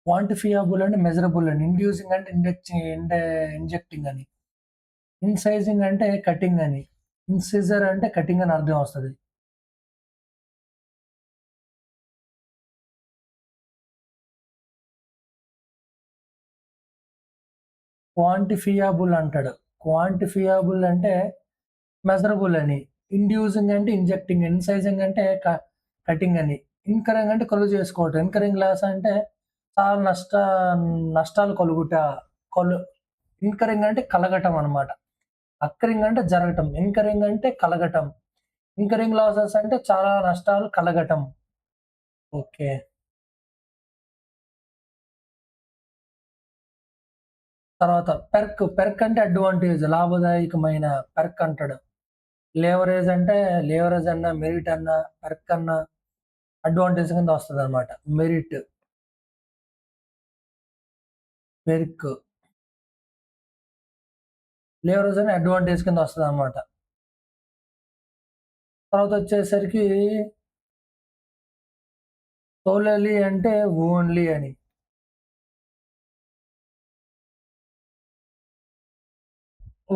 క్వాంటిఫియబుల్ అంటే మెజరబుల్ అని. ఇండ్యూసింగ్ అంటే ఇంజెక్టింగ్ అని. ఇన్సైజింగ్ అంటే కటింగ్ అని. ఇన్సిజర్ అంటే కటింగ్ అని అర్థం వస్తది. క్వాంటిఫియబుల్ అంటాడు. క్వాంటిఫియబుల్ అంటే మెజరబుల్ అని. ఇండ్యూసింగ్ అంటే ఇంజెక్టింగ్. ఇన్సైజింగ్ అంటే కటింగ్ అని. ఇన్కరింగ్ అంటే కలుగ చేసుకోవటం. ఇన్కరింగ్ లాస్ అంటే చాలా నష్టాలు కలుగుట. కలు ఇన్కరింగ్ అంటే కలగటం అన్నమాట. అక్కరింగ్ అంటే జరగటం. ఇన్కరింగ్ అంటే కలగటం. ఇన్కరింగ్ లాసెస్ అంటే చాలా నష్టాలు కలగటం. ఓకే. తర్వాత పెర్క్ అంటే అడ్వాంటేజ్ లాభదాయకమైన పెర్క్ అంటాడు. లేవరేజ్ అన్నా, మెరిట్ అన్నా, పెర్క్ అన్నా అడ్వాంటేజ్ కింద వస్తదనమాట. మెరిట్, పెర్క్, లేవరేజ్ అని అడ్వాంటేజ్ కింద వస్తదనమాట. తర్వాతొచ్చేసరికి సోలర్లీ అంటే ఓన్లీ అని.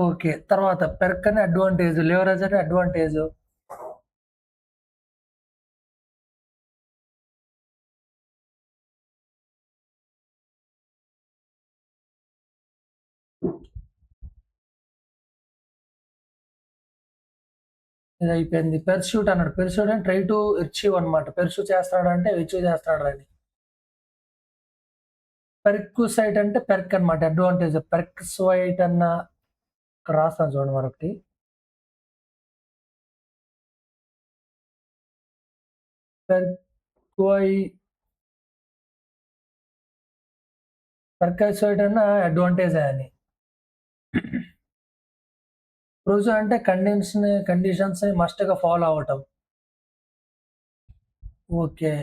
ఓకే. తర్వాత పెర్క్ అని అడ్వాంటేజ్, లేవరేజ్ అని అడ్వాంటేజ్. ఇదయిపోయింది. పెర్స్యూట్ అన్నాడు. పెర్స్యూట్ అంటే ట్రై టు అచీవ్ అనమాట. పెర్స్యూ చేస్తాడంటే అచీవ్ చేస్తాడని. పెర్క్విసైట్ అంటే పెర్క్ అనమాట. అడ్వాంటేజ్. పెర్క్సువైట్ అన్న ఇక్కడ రాస్తాను చూడండి మరొకటి. పెర్క్వై పెర్కైసోయిట్ అన్న అడ్వాంటేజే అని. ప్రొవిజన్ అంటే కండిషన్స్‌ని మస్ట్‌గా ఫాలో అవ్వటం. ఓకే.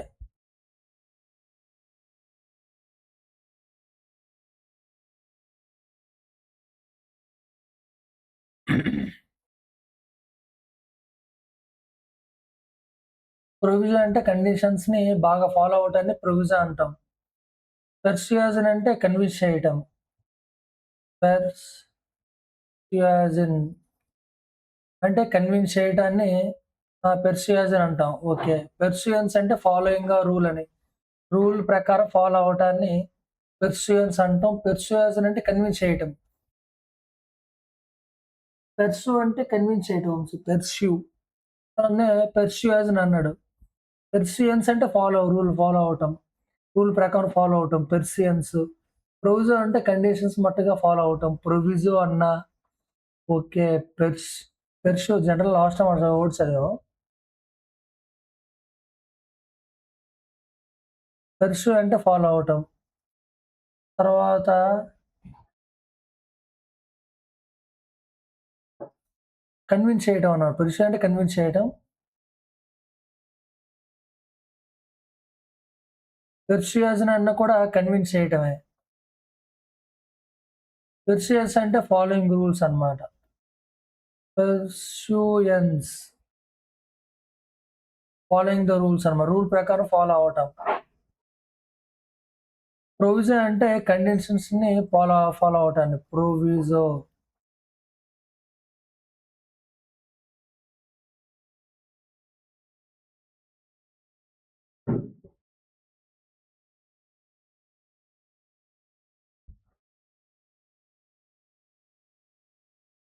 ప్రొవిజన్ అంటే కండిషన్స్‌ని బాగా ఫాలో అవ్వటాన్ని ప్రొవిజన్ అంటాం. పెర్సుయాజన్ అంటే కన్విన్స్ చేయటం. పెర్సుయాజన్ అంటే కన్విన్స్ చేయటాన్ని పెర్సుయాజన్ అంటాం. ఓకే. పెర్సుయన్స్ అంటే ఫాలోయింగ్ ఎ రూల్ అని. రూల్ ప్రకారం ఫాలో అవ్వటాన్ని పెర్సుయన్స్ అంటాం. పెర్సుయాజన్ అంటే కన్విన్స్ చేయటం. అంటే కన్విన్స్ చేయటం. పెర్స్యూ దాన్నే పెర్సుయాజన్ అన్నాడు. పెర్సియన్స్ అంటే రూల్ ఫాలో అవ్వటం. రూల్ ప్రకారం ఫాలో అవ్వటం. పెర్సియన్స్. ప్రొవిజో అంటే కండిషన్స్ మట్టుగా ఫాలో అవ్వటం. ప్రొవిజో అన్నా ఓకే. పెర్స్ పెర్షో జనరల్ లాస్ట్ టైమ్ వర్డ్ చదివాం. పెర్షో అంటే ఫాలో అవ్వటం. తర్వాత కన్విన్స్ చేయటం అన్నారు. పెర్షో అంటే కన్విన్స్ చేయటం. పెర్సుయాజన్ అన్నా కూడా కన్విన్స్ చేయటమే. పెర్సియన్స్ అంటే ఫాలోయింగ్ రూల్స్ అన్నమాట. పెర్సుయన్స్ ఫాలోయింగ్ ద రూల్స్ అన్నమాట. రూల్ ప్రకారం ఫాలో అవ్వటం. ప్రొవిజన్ అంటే కండిషన్స్‌ని ఫాలో అవ్వటాన్ని. ప్రొవిజో.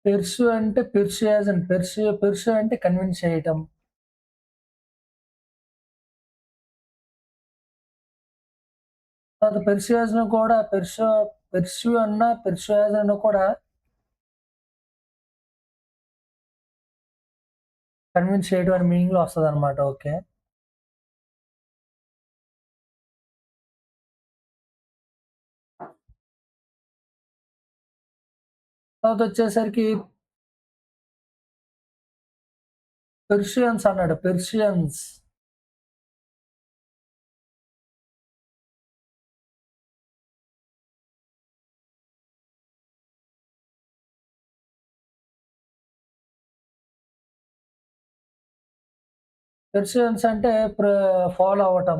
పెర్సు అంటే కన్విన్స్ చేయటం. తర్వాత పెర్సుయాజన్ కూడా పెర్సుయాజన్ కూడా కన్విన్స్ చేయడం అనే మీనింగ్‌లో వస్తదనమాట. ఓకే. తర్వాతొచ్చేసరికి పెర్షియన్స్ అన్నాడు. పెర్షియన్స్. పెర్షియన్స్ అంటే ఫాలో అవ్వటం.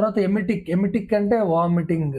తర్వాత ఎమిటిక్. ఎమిటిక్ అంటే వామిటింగ్.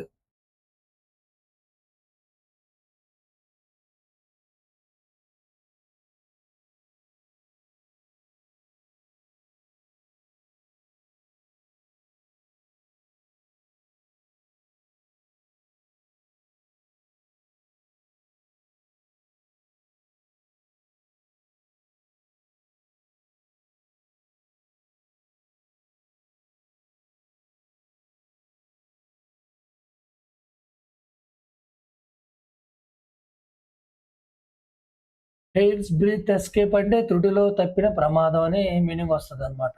ఎయిర్స్ బ్రీత్ ఎస్కేప్ అంటే త్రుటిలో తప్పిన ప్రమాదం అని మీనింగ్ వస్తదనమాట.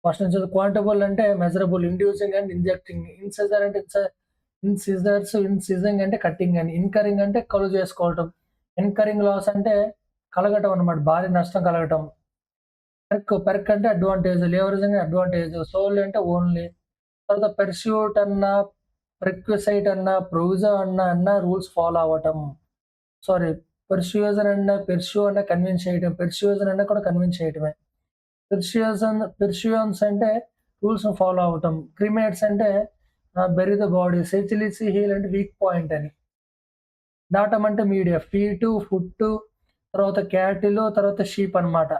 ఫస్ట్ నుంచి క్వాంటబుల్ అంటే మెజరబుల్, ఇండ్యూసింగ్ అండ్ ఇంజెక్టింగ్, ఇన్సిజర్ అంటే ఇన్సిజింగ్ అంటే కట్టింగ్ అని, ఇన్కరింగ్ అంటే కలువ చేసుకోవటం, ఇన్కరింగ్ లాస్ అంటే కలగటం అన్నమాట. భారీ నష్టం కలగటం. పెర్క్ అంటే అడ్వాంటేజ్, లివరేజింగ్ అడ్వాంటేజ్, సోల్ అంటే ఓన్లీ. తర్వాత పెర్స్యూట్ అన్నా, ప్రిక్విసైట్ అన్నా, ప్రొవిజో అన్నా రూల్స్ ఫాలో అవ్వటం. సారీ, పెర్స్యూ అన్నా కన్విన్స్ చేయటం. పెర్స్యూజన్ అన్నా కూడా కన్విన్స్ చేయటమే. పెర్స్యూయన్స్ అంటే రూల్స్‌ని ఫాలో అవ్వటం. క్రిమేట్స్ అంటే బెరీ ద బాడీ. సెచిలిసి హీల్ అంటే వీక్ పాయింట్ అని. డాటమ్ అంటే మీడియా. ఫుట్టు, తర్వాత క్యాటిల్, తర్వాత షీప్ అన్నమాట.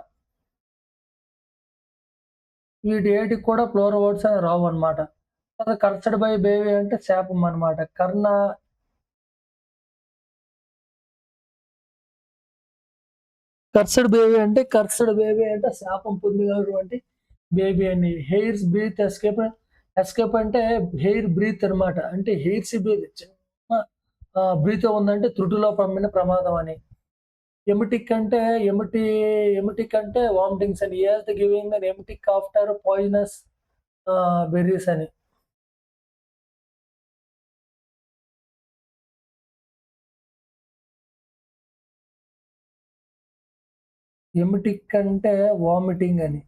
వీటేటికి కూడా ప్లూరల్ వర్డ్స్ అని రావన్నమాట. తర్వాత కర్సెడ్ బై బేబీ అంటే శాపం అన్నమాట. కర్సెడ్ బేబీ అంటే శాపం పొందినటువంటి బేబీ అని. Hair's breadth escape. ఎస్కేప్ అంటే హెయిర్ బ్రీత్ అన్నమాట. అంటే హెయిర్స్ బ్రీత్ చిన్న బ్రీత్ ఉందంటే త్రుటిలో పమ్మిన ప్రమాదం అని. ఎమిటిక్ అంటే ఎమిటిక్ అంటే వామిటింగ్స్ అని. He has the giving an emetic after poisonous berries అని. ఎమిటిక్ అంటే వామిటింగ్ అని.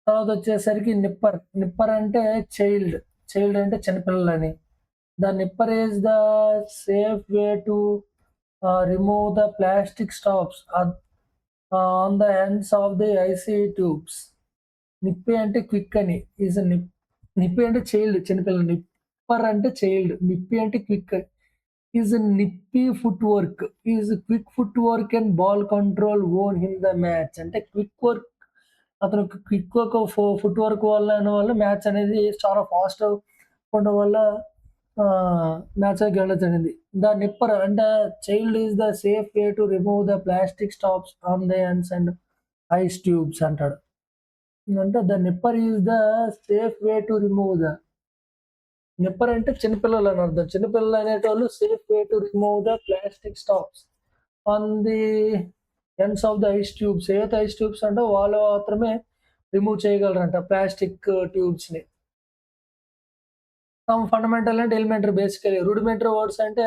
తర్వాతొచ్చేసరికి నిప్పర్. నిప్పర్ అంటే చైల్డ్. చైల్డ్ అంటే చిన్నపిల్లలని. The nipper is the safe way to remove the plastic stops on the ends of the icy tubes. Nippy అంటే quick అని. Is నిప్పి అంటే చైల్డ్ చిన్నపిల్ల. నిప్పర్ అంటే చైల్డ్. నిప్పి అంటే quick. Is nippy foot work. Is quick foot work and ball control own in the match. అంటే quick work, అతను quick work foot work వల్ల match అనేది చాలా ఫాస్ట్ ఉండడం వల్ల మ్యాచ్ గెలవడం జరిగింది. ద నిప్పర్ అంటే child is the safe way to remove the plastic stops on the ends and ice tubes అంటాడు. అంటే the nipper is the safe way to remove the. Nipper అంటే చిన్నపిల్లలు అని అర్థం. చిన్నపిల్లలు అనేటోళ్ళు safe way to remove the plastic stops on the ends of the ice tubes. ఏవైతే ice tubes అంటే వాళ్ళు మాత్రమే రిమూవ్ చేయగలరంట ప్లాస్టిక్ ట్యూబ్స్‌ని. Some fundamental and elementary basically. Rudimentary words అంటే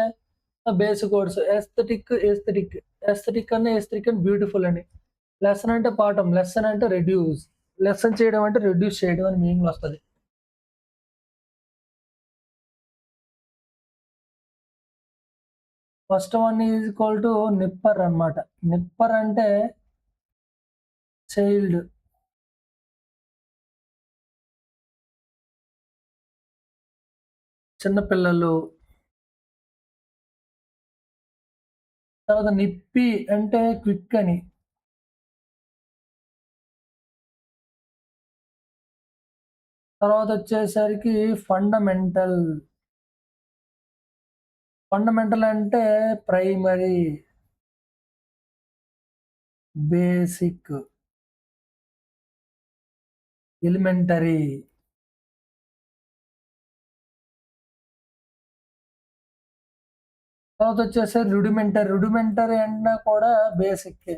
బేసిక్ వర్డ్స్. ఎస్థెటిక్ అన్న ఎస్థెటిక్ అండ్ బ్యూటిఫుల్ అని. Lesson అంటే పాఠం. లెసన్ అంటే రెడ్యూస్. లెసన్ చేయడం అంటే రెడ్యూస్ చేయడం అని మీనింగ్ వస్తది. First one is equal to nipper అన్నమాట. నిప్పర్ అంటే చైల్డ్. చిన్న పిల్లలు. తర్వాత నిప్పి అంటే క్విక్ అని. తర్వాతొచ్చేసరికి ఫండమెంటల్. ఫండమెంటల్ అంటే ప్రైమరీ, బేసిక్, ఎలిమెంటరీ. తర్వాతొచ్చేసి రుడిమెంటరీ. రుడిమెంటరీ అన్నా కూడా బేసిక్కే.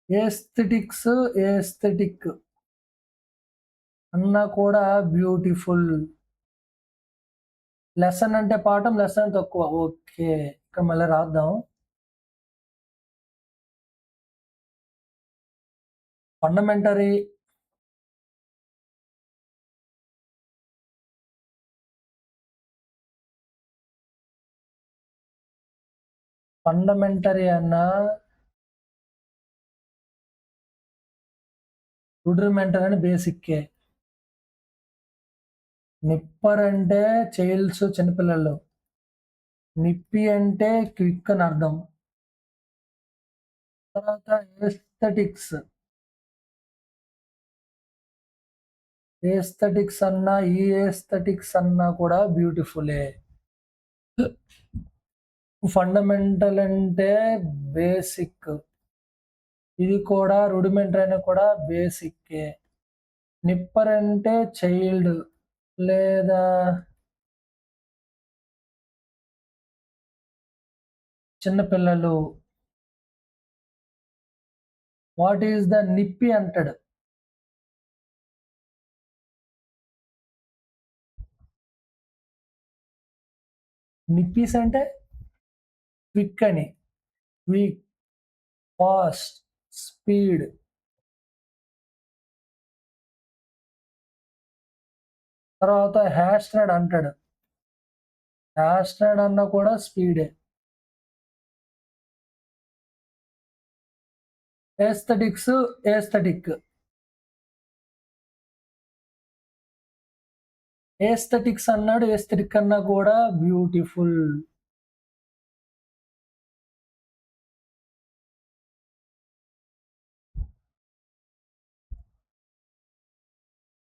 ఏస్థెటిక్ అన్నా కూడా బ్యూటిఫుల్. లెసన్ అంటే పాఠం, లెసన్ తక్కువ. ఓకే. ఇక్కడ మళ్ళీ రాద్దాం. ఫండమెంటరీ ఫండమెంటరీ అన్నా, రుడిమెంటరీ అని బేసిక్కే. నిప్పర్ అంటే చైల్డ్స్ చిన్నపిల్లలు. నిప్పి అంటే క్విక్ అని అర్థం. తర్వాత ఏస్థెటిక్స్. ఏస్థెటిక్స్ అన్నా, ఈ ఏస్థెటిక్స్ అన్నా కూడా బ్యూటిఫులే. ఫండమెంటల్ అంటే బేసిక్. ఇది కూడా రుడిమెంటరీ అని కూడా బేసిక్కే. నిప్పర్ అంటే చైల్డ్ లేదా చిన్న పిల్లలు. వాట్ ఈస్ ద నిప్పి అంటాడు. నిప్పీస్ అంటే క్విక్ అని. Quick, fast, speed. తర్వాత హ్యాస్టెడ్ అంటాడు. హ్యాస్టెడ్ అన్నా కూడా స్పీడే. Aesthetics, aesthetic. ఏస్థెటిక్స్ అన్నాడు, ఏస్థెటిక్ అన్నా కూడా బ్యూటిఫుల్.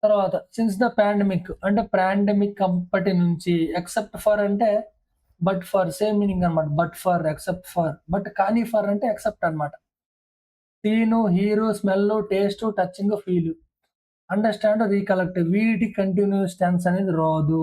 తర్వాత సిన్స్ ద పాండమిక్ అంటే పాండమిక్ అప్పటి నుంచి, ఎక్సెప్ట్ ఫర్ అంటే బట్ ఫర్ సేమ్ మీనింగ్ అనమాట. But for, except for, but కానీ ఫర్ అంటే ఎక్సెప్ట్ అనమాట. See, hear, smell, taste, touching, feel. Understand, recollect వీటి కంటిన్యూయస్ టెన్స్ అనేది రాదు.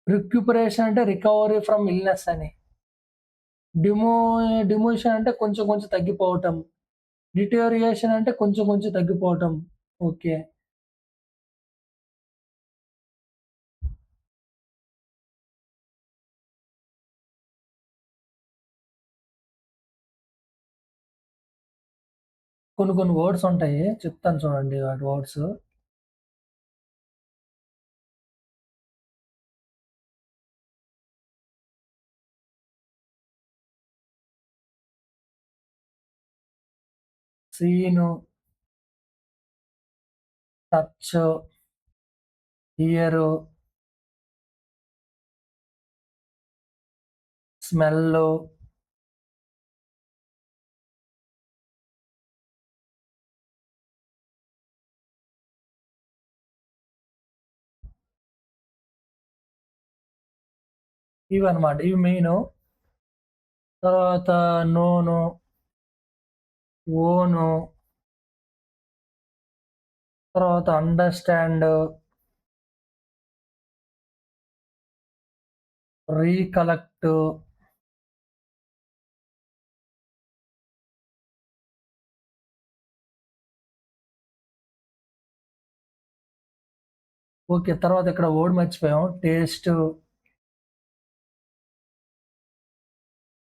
రిక్యుపరేషన్ అంటే రికవరీ ఫ్రమ్ ఇల్‌నెస్ అని. డిమో డిమోషన్ అంటే కొంచెం కొంచెం తగ్గిపోవటం. డిటోరియేషన్ అంటే కొంచెం కొంచెం తగ్గిపోవటం. ఓకే. కొన్ని కొన్ని వర్డ్స్ ఉంటాయి. చెప్తాను చూడండి వాటి words. Seen, touch, hear, smell. ఇవన్నమాట. ఇవి మెయిను. తర్వాత నోను, ఓను, తర్వాత అండర్‌స్టాండ్, రీకలెక్ట్. ఓకే. తర్వాత ఇక్కడ వర్డ్ మర్చిపోయాం. టేస్ట్.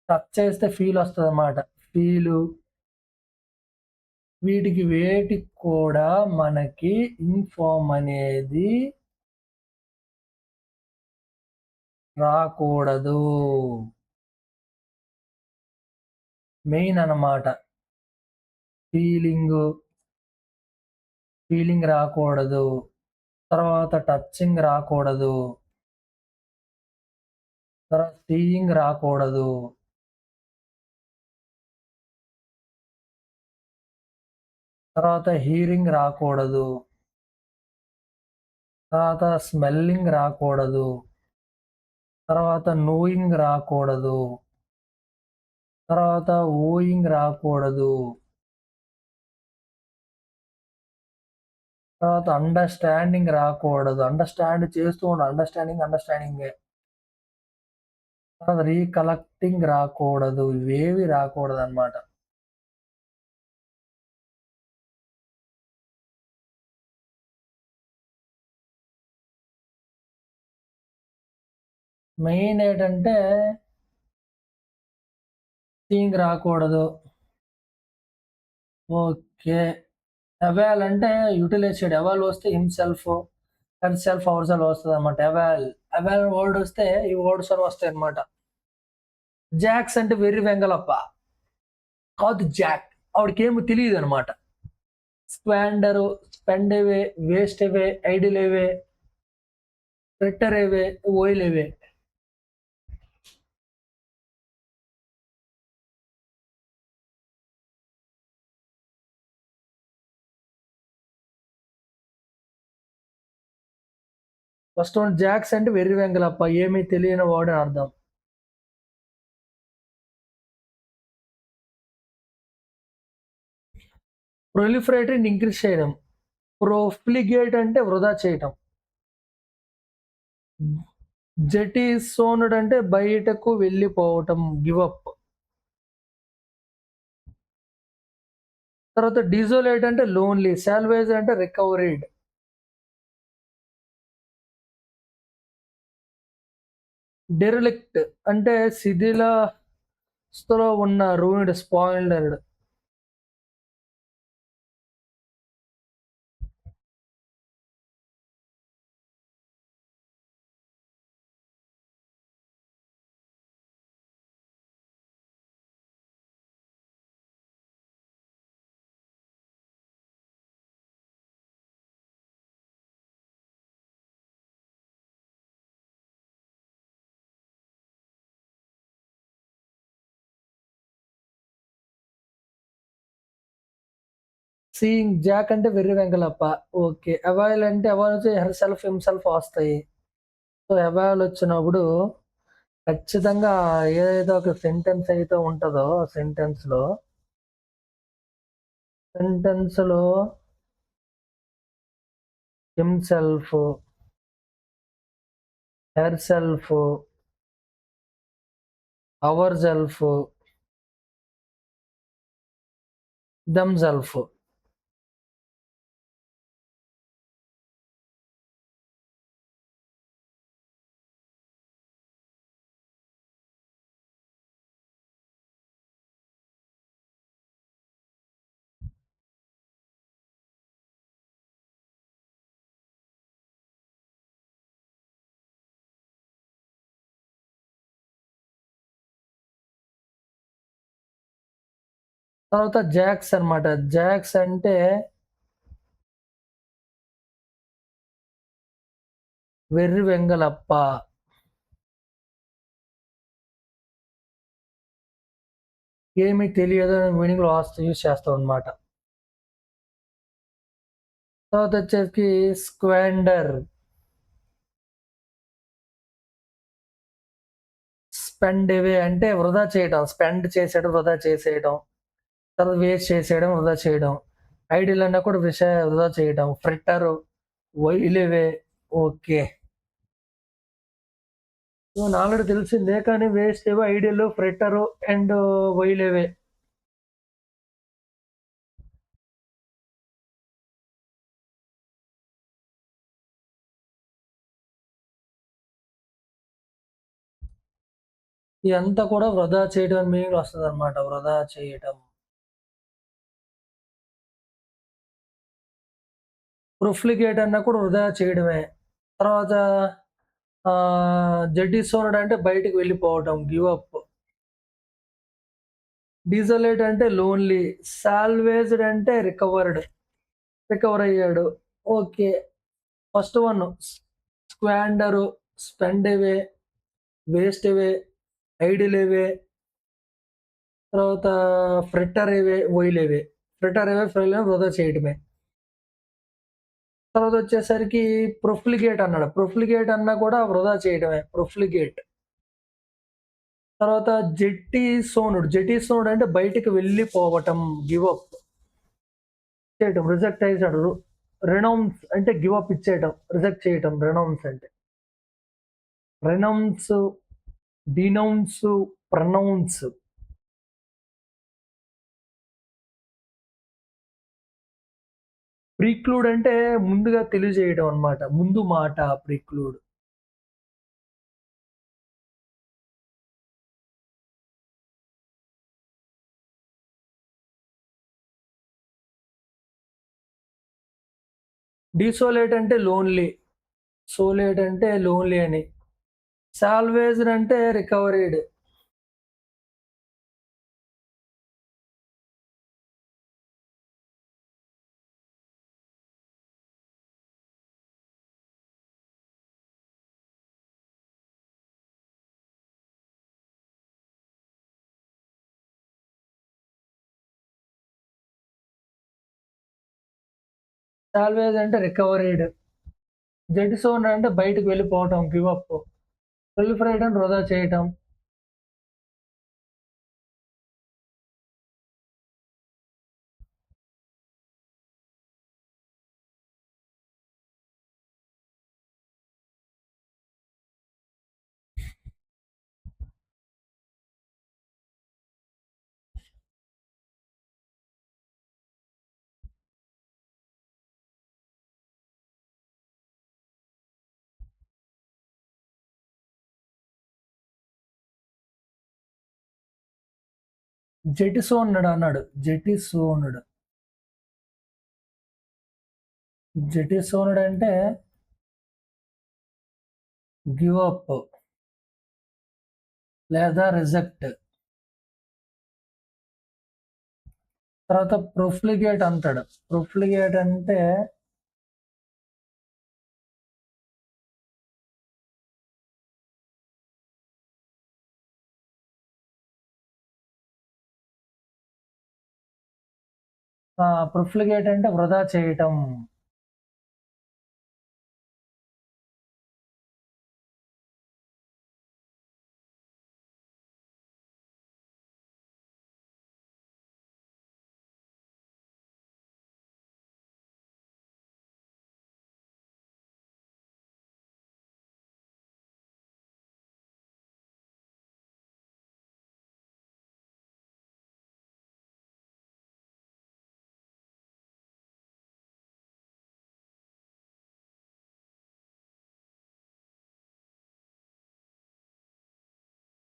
టచ్ చేస్తే ఫీల్ వస్తదన్నమాట. ఫీలు. వీటికి వేటికి కూడా మనకి ఇన్ఫార్మ్ అనేది రాకూడదు. మెయిన్ అన్నమాట. ఫీలింగు, ఫీలింగ్ రాకూడదు. తర్వాత టచింగ్ రాకూడదు. తర్వాత సీయింగ్ రాకూడదు. తర్వాత హియరింగ్ రాకూడదు. తర్వాత స్మెల్లింగ్ రాకూడదు. తర్వాత నోయింగ్ రాకూడదు. తర్వాత ఓయింగ్ రాకూడదు. తర్వాత అండర్‌స్టాండింగ్ రాకూడదు. అండర్‌స్టాండ్ చేస్తూ ఉండాలి. అండర్‌స్టాండింగే. తర్వాత రీకలెక్టింగ్ రాకూడదు. ఇవేవి రాకూడదనమాట. మెయిన్ ఏటంటే సీయింగ్ రాకూడదు. ఓకే. అవైల్ అంటే యుటిలైజ్ చేయడం. ఎవాల్ వస్తే హిమ్‌సెల్ఫ్, హెర్‌సెల్ఫ్, అవర్‌సెల్ఫ్ వస్తదనమాట. అవైల్ వర్డ్ వస్తే ఈ వర్డ్స్ అన్ని వస్తాయన్నమాట. జాక్స్ అంటే వెర్రి వెంగలప్ప. కాదు జాక్. ఆవిడకేమి తెలీదనమాట. స్క్వాండరు, స్పెండ్ అవే, వేస్ట్ అవే, ఐడిల్ అవే, ఫ్రిట్టర్ అవే, ఓయిల్ అవే. ఫస్ట్ వన్ జాక్స్ అంటే వెర్రి వెంగలప్ప. ఏమీ తెలియని వాడు అని అర్థం. ప్రొలిఫరేటరీని ఇంక్రీజ్ చేయడం. ప్రొఫ్లిగేట్ అంటే వృధా చేయటం. జెటిసోన్డ్ అంటే బయటకు వెళ్ళిపోవటం. Give up. తర్వాత డిజోలేట్ అంటే లోన్లీ. సాల్వేజ్ అంటే రికవరీడ్. డెరిలిక్ట్ అంటే శిథిలావస్థలో ఉన్న రూయిన్డ్, స్పాయిల్డ్. సీయింగ్ జాక్ అంటే వెర్రి వెంగలప్ప. ఓకే. అవాయిల్ అంటే అవాయిల్ వచ్చి హెర్ సెల్ఫ్, హిమ్‌సెల్ఫ్ వస్తాయి. సో, అవాయిల్ వచ్చినప్పుడు ఖచ్చితంగా ఏదైతే ఒక సెంటెన్స్ అయితే ఉంటదో ఆ సెంటెన్స్‌లో himself, herself, ourself, themself. తర్వాత జాక్స్ అన్నమాట. జాక్స్ అంటే వెర్రి వెంగలప్ప. ఏమీ తెలియదు అనే మీనింగ్‌లో యూజ్ చేస్తామన్నమాట. తర్వాత వచ్చేసి స్క్వాండర్. స్పెండ్ అవే అంటే వృధా చేయడం. స్పెండ్ చేసేయడం, వృధా చేసేయడం. తర్వాత వేస్ట్ చేసేయడం, వృధా చేయడం. ఐడిల్ అన్నా కూడా వృధా చేయడం. Fritter, while away. Okay. Already తెలిసిందే కానీ waste away, idle, fritter and while away. ఇదంతా కూడా వృధా చేయడం అని మీనింగ్‌లో వస్తదనమాట. వృధా చేయటం. ప్రొఫ్లిగేట్ అన్నా కూడా వృధా చేయడమే. తర్వాత జెటిసోన్డ్ అంటే బయటికి వెళ్ళిపోవటం. Give up. డిసోలేట్ అంటే లోన్లీ. సాల్వేజ్డ్ అంటే రికవర్ అయ్యాడు. ఓకే. ఫస్ట్ వన్ స్క్వాండరు, స్పెండ్ అవే, వేస్ట్ అవే, ఐడిల్ అవే, తర్వాత ఫ్రిట్టర్ అవే, వైల్ అవే. ఫ్రిట్టర్ అవే, ఫెయిల్ అవే వృధా చేయటమే. తర్వాత వచ్చేసరికి ప్రొఫ్లిగేట్ అన్నాడు. ప్రొఫ్లిగేట్ అన్నా కూడా వృధా చేయడమే. ప్రొఫ్లిగేట్. తర్వాత జెటిసోన్డ్ అంటే బయటికి వెళ్ళిపోవటం. గివ్ అప్ చేయటం. రిజెక్ట్ చేసాడు. రెనౌన్స్ అంటే గివ్ అప్ ఇచ్చేయటం, రిజెక్ట్ చేయటం రెనౌన్స్ అంటే. Renounce, denounce, pronounce. ప్రీక్లూడ్ అంటే ముందుగా తెలియజేయడం అన్నమాట. ముందు మాట ప్రీక్లూడ్. డిసోలేట్ అంటే లోన్లీ. సోలేట్ అంటే లోన్లీ అని. సాల్వేజ్డ్ అంటే రికవరీడ్. సాల్వేజ్ అంటే రికవరీడ్. జెటిసోన్ అంటే బయటకు వెళ్ళిపోవటం, గివ్ అప్. ప్రిలిఫరేట్ అంటే వృధా చేయటం. జెటిసోన్డ్ అన్నాడు. జెటిసోన్డ్. జెటిసోన్డ్ అంటే గివ్ అప్ లేదా రిజెక్ట్. తర్వాత ప్రొఫ్లిగేట్ అంటాడు. ప్రొఫ్లిగేట్ అంటే ప్రొఫ్లిగేట్ అంటే వృధా చేయటం.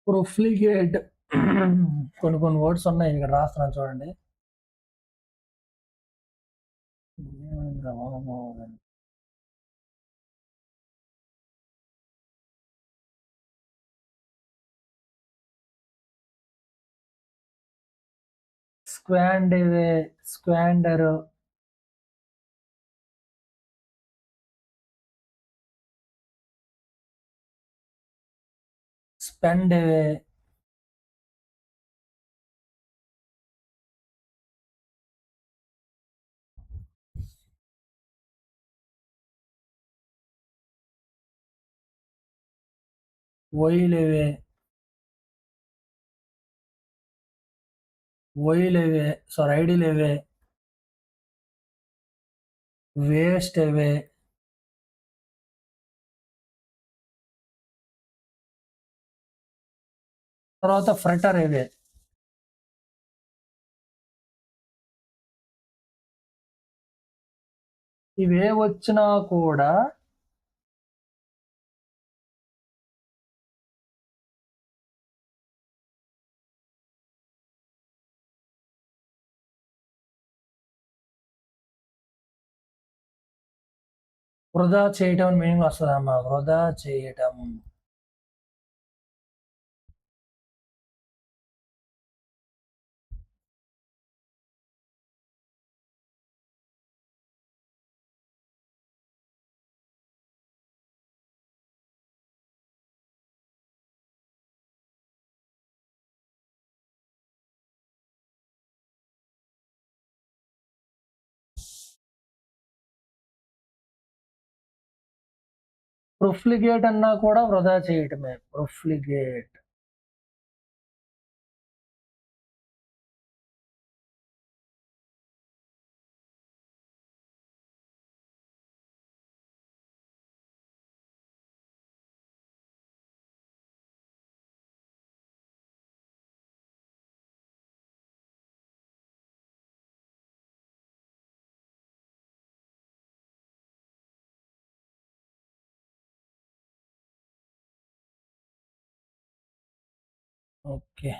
ప్రొఫ్లిగేట్ కొన్ని కొన్ని వర్డ్స్ ఉన్నాయి ఇక్కడ రాస్తున్నాను చూడండి. స్క్వాండివే, స్క్వాండర్, స్పెండివే, వైలివే, వైలివే, సారీ ఐడిలివే, వేస్ట్ అవే, తర్వాత ఫ్రెటర్ అవే. ఇవే వచ్చినా కూడా వృధా చేయటం అని మీనింగ్ వస్తుందమ్మా. వృధా చేయటం. ప్రొఫ్లిగేట్ అన్నా కూడా వృధా చేయటమే. ప్రొఫ్లిగేట్. ఓకే.